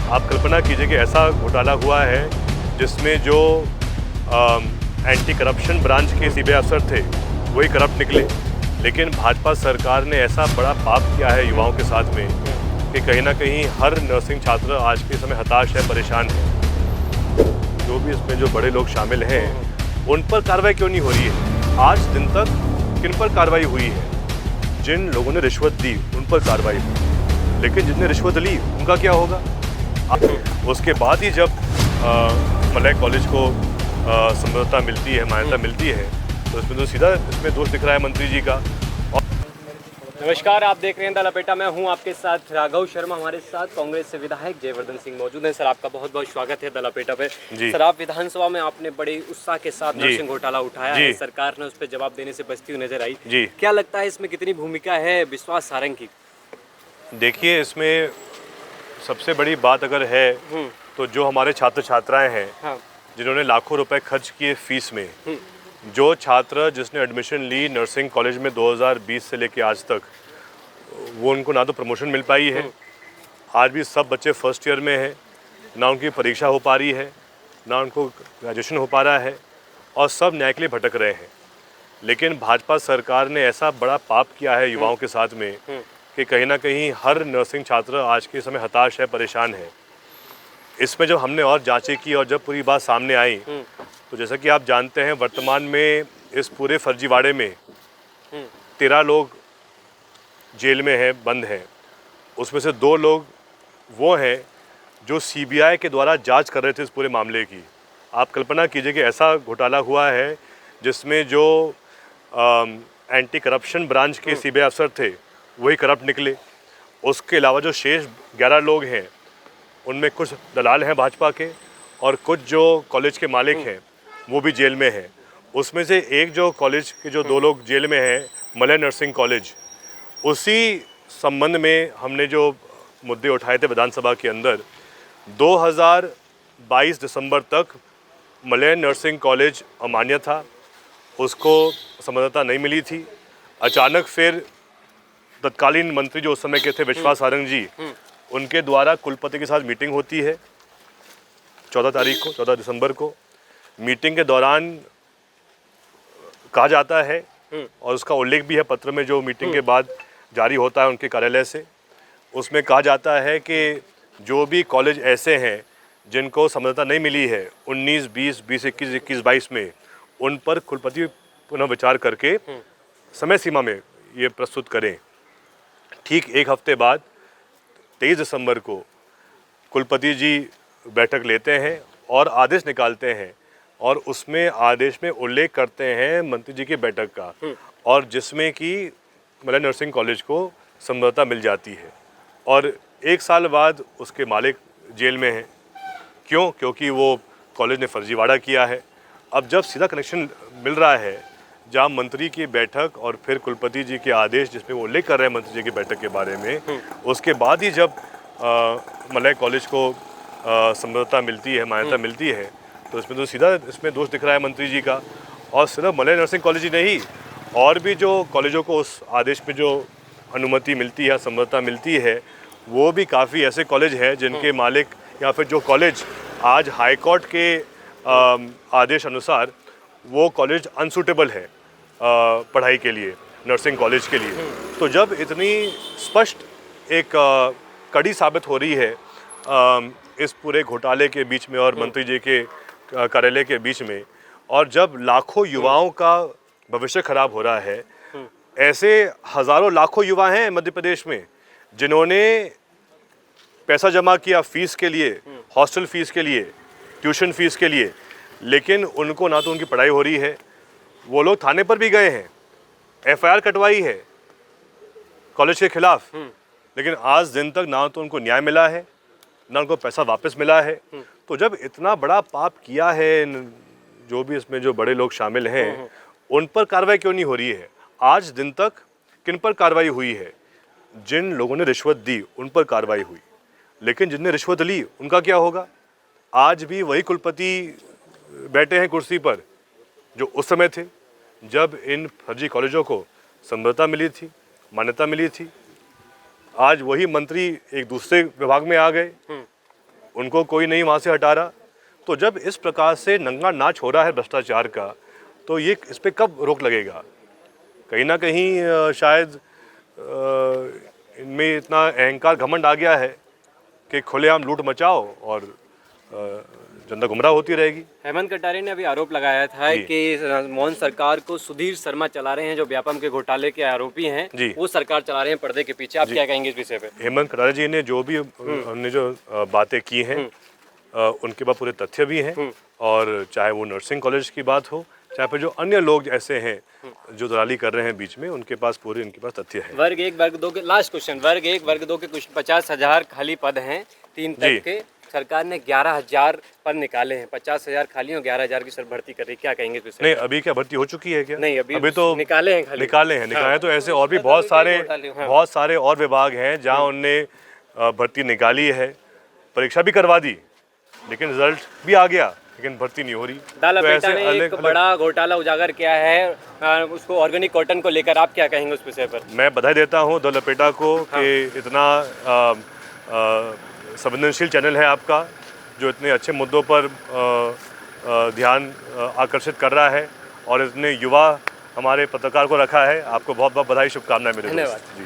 आप कल्पना कीजिए कि ऐसा घोटाला हुआ है जिसमें जो एंटी करप्शन ब्रांच के सीबीआई अफसर थे वही करप्ट निकले, लेकिन भाजपा सरकार ने ऐसा बड़ा पाप किया है युवाओं के साथ में कि कहीं ना कहीं हर नर्सिंग छात्र आज के समय हताश है, परेशान है। जो भी इसमें जो बड़े लोग शामिल हैं उन पर कार्रवाई क्यों नहीं हो रही है? आज दिन तक किन पर कार्रवाई हुई है? जिन लोगों ने रिश्वत दी उन पर कार्रवाई हुई, लेकिन जिनने रिश्वत ली उनका क्या होगा? उसके बाद ही जब मलय कॉलेज को संबद्धता मिलती है, मान्यता मिलती है, तो इसमें तो सीधा इसमें दोष दिख रहा है मंत्री जी का। नमस्कार, आप देख रहे हैं द लपेटा। मैं हूं आपके साथ राघव शर्मा। हमारे साथ कांग्रेस से विधायक जयवर्धन सिंह मौजूद हैं। सर, आपका बहुत बहुत स्वागत है द लपेटा पे। सर, आप विधानसभा में आपने बड़े उत्साह के साथ नर्सिंग घोटाला उठाया है, सरकार ने उस पर जवाब देने से बचती हुई नजर आई। क्या लगता है इसमें कितनी भूमिका है विश्वास सारंग की? देखिए, इसमें सबसे बड़ी बात अगर है तो जो हमारे छात्र छात्राएं हैं, जिन्होंने लाखों रुपए खर्च किए फीस में, जो छात्र जिसने एडमिशन ली नर्सिंग कॉलेज में 2020 से लेके आज तक, वो उनको ना तो प्रमोशन मिल पाई है, आज भी सब बच्चे फर्स्ट ईयर में हैं, ना उनकी परीक्षा हो पा रही है, ना उनको ग्रेजुएशन हो पा रहा है, और सब न्याय के लिए भटक रहे हैं। लेकिन भाजपा सरकार ने ऐसा बड़ा पाप किया है युवाओं के साथ में कि कहीं ना कहीं हर नर्सिंग छात्र आज के समय हताश है, परेशान है। इसमें जब हमने और जांचें की और जब पूरी बात सामने आई, तो जैसा कि आप जानते हैं, वर्तमान में इस पूरे फर्जीवाड़े में 13 लोग जेल में हैं, बंद हैं। उसमें से 2 लोग वो हैं जो सीबीआई के द्वारा जांच कर रहे थे इस पूरे मामले की। आप कल्पना कीजिए कि ऐसा घोटाला हुआ है जिसमें जो एंटी करप्शन ब्रांच के सीबीआई अफसर थे वही करप्ट निकले। उसके अलावा जो शेष 11 लोग हैं उनमें कुछ दलाल हैं भाजपा के, और कुछ जो कॉलेज के मालिक हैं वो भी जेल में हैं। उसमें से एक जो कॉलेज के जो 2 लोग जेल में हैं, मलय नर्सिंग कॉलेज, उसी संबंध में हमने जो मुद्दे उठाए थे विधानसभा के अंदर। 2022 दिसंबर तक मलय नर्सिंग कॉलेज अमान्य था, उसको संबद्धता नहीं मिली थी। अचानक फिर तत्कालीन मंत्री जो उस समय के थे विश्वास सारंग जी, उनके द्वारा कुलपति के साथ मीटिंग होती है 14 दिसंबर को। मीटिंग के दौरान कहा जाता है, और उसका उल्लेख भी है पत्र में जो मीटिंग के बाद जारी होता है उनके कार्यालय से, उसमें कहा जाता है कि जो भी कॉलेज ऐसे हैं जिनको संबद्धता नहीं मिली है 19, 20, 21, 22 में, उन पर कुलपति पुनः विचार करके समय सीमा में ये प्रस्तुत करें। ठीक एक हफ्ते बाद 23 दिसंबर को कुलपति जी बैठक लेते हैं और आदेश निकालते हैं, और उसमें आदेश में उल्लेख करते हैं मंत्री जी की बैठक का, और जिसमें कि मलय नर्सिंग कॉलेज को संबद्धता मिल जाती है। और 1 साल बाद उसके मालिक जेल में हैं। क्यों? क्योंकि वो कॉलेज ने फर्जीवाड़ा किया है। अब जब सीधा कनेक्शन मिल रहा है, जहाँ मंत्री की बैठक और फिर कुलपति जी के आदेश जिसमें वो उल्लेख कर रहे हैं मंत्री जी की बैठक के बारे में, उसके बाद ही जब मलय कॉलेज को संबद्धता मिलती है, मान्यता मिलती है, तो इसमें तो सीधा इसमें दोष दिख रहा है मंत्री जी का। और सिर्फ मलय नर्सिंग कॉलेज ही नहीं, और भी जो कॉलेजों को उस आदेश में जो अनुमति मिलती है, संबद्धता मिलती है, वो भी काफ़ी ऐसे कॉलेज हैं जिनके मालिक, या फिर जो कॉलेज आज हाई कोर्ट के आदेश अनुसार वो कॉलेज अनसूटेबल है पढ़ाई के लिए, नर्सिंग कॉलेज के लिए। तो जब इतनी स्पष्ट एक कड़ी साबित हो रही है इस पूरे घोटाले के बीच में और मंत्री जी के कार्यालय के बीच में, और जब लाखों युवाओं का भविष्य खराब हो रहा है, ऐसे हज़ारों लाखों युवा हैं मध्य प्रदेश में जिन्होंने पैसा जमा किया फीस के लिए, हॉस्टल फीस के लिए, ट्यूशन फीस के लिए, लेकिन उनको ना तो उनकी पढ़ाई हो रही है। वो लोग थाने पर भी गए हैं, एफआईआर कटवाई है कॉलेज के खिलाफ, लेकिन आज दिन तक ना तो उनको न्याय मिला है, ना उनको पैसा वापस मिला है। तो जब इतना बड़ा पाप किया है, जो भी इसमें जो बड़े लोग शामिल हैं, उन पर कार्रवाई क्यों नहीं हो रही है? आज दिन तक किन पर कार्रवाई हुई है? जिन लोगों ने रिश्वत दी उन पर कार्रवाई हुई, लेकिन जिनने रिश्वत ली उनका क्या होगा? आज भी वही कुलपति बैठे हैं कुर्सी पर जो उस समय थे जब इन फर्जी कॉलेजों को संबद्धता मिली थी, मान्यता मिली थी। आज वही मंत्री एक दूसरे विभाग में आ गए, उनको कोई नहीं वहाँ से हटा रहा। तो जब इस प्रकार से नंगा नाच हो रहा है भ्रष्टाचार का, तो ये इस पर कब रोक लगेगा? कहीं ना कहीं शायद इनमें इतना अहंकार घमंड आ गया है कि खुलेआम लूट मचाओ और जनता गुमराह होती रहेगी। हेमंत कटारे ने अभी आरोप लगाया था कि मोहन सरकार को सुधीर शर्मा चला रहे हैं, जो व्यापम के घोटाले के आरोपी हैं, वो सरकार चला रहे हैं पर्दे के पीछे। आप क्या कहेंगे इस विषय पे? हेमंत कटारे जी ने जो भी हमने जो बातें की हैं उनके बाद पूरे तथ्य भी हैं, और चाहे वो नर्सिंग कॉलेज की बात हो, चाहे फिर जो अन्य लोग ऐसे हैं जो दलाली कर रहे हैं बीच में, उनके पास तथ्य है। वर्ग 1 वर्ग 2 के लास्ट क्वेश्चन, वर्ग 1 वर्ग 2 के कुछ 50,000 खाली पद हैं 3 तक के। सरकार ने 11,000 पद निकाले हैं, 50,000 खाली और 11,000 की सर भर्ती कर रही। क्या कहेंगे? नहीं, अभी क्या भर्ती हो चुकी है क्या? नहीं, अभी तो निकाले हैं खाली। निकाले हैं तो ऐसे और भी बहुत सारे और विभाग हैं जहाँ उनने भर्ती निकाली है, परीक्षा भी करवा दी, लेकिन रिजल्ट भी आ गया, लेकिन भर्ती नहीं हो रही। दलापेटा ने एक बड़ा घोटाला उजागर किया है उसको, ऑर्गेनिक कॉटन को लेकर। आप क्या कहेंगे उस विषय पर? मैं बधाई देता हूँ दलापेटा को कि इतना संवेदनशील चैनल है आपका, जो इतने अच्छे मुद्दों पर ध्यान आकर्षित कर रहा है और इतने युवा हमारे पत्रकार को रखा है। आपको बहुत बहुत बधाई, शुभकामनाएं मेरे। धन्यवाद। जी।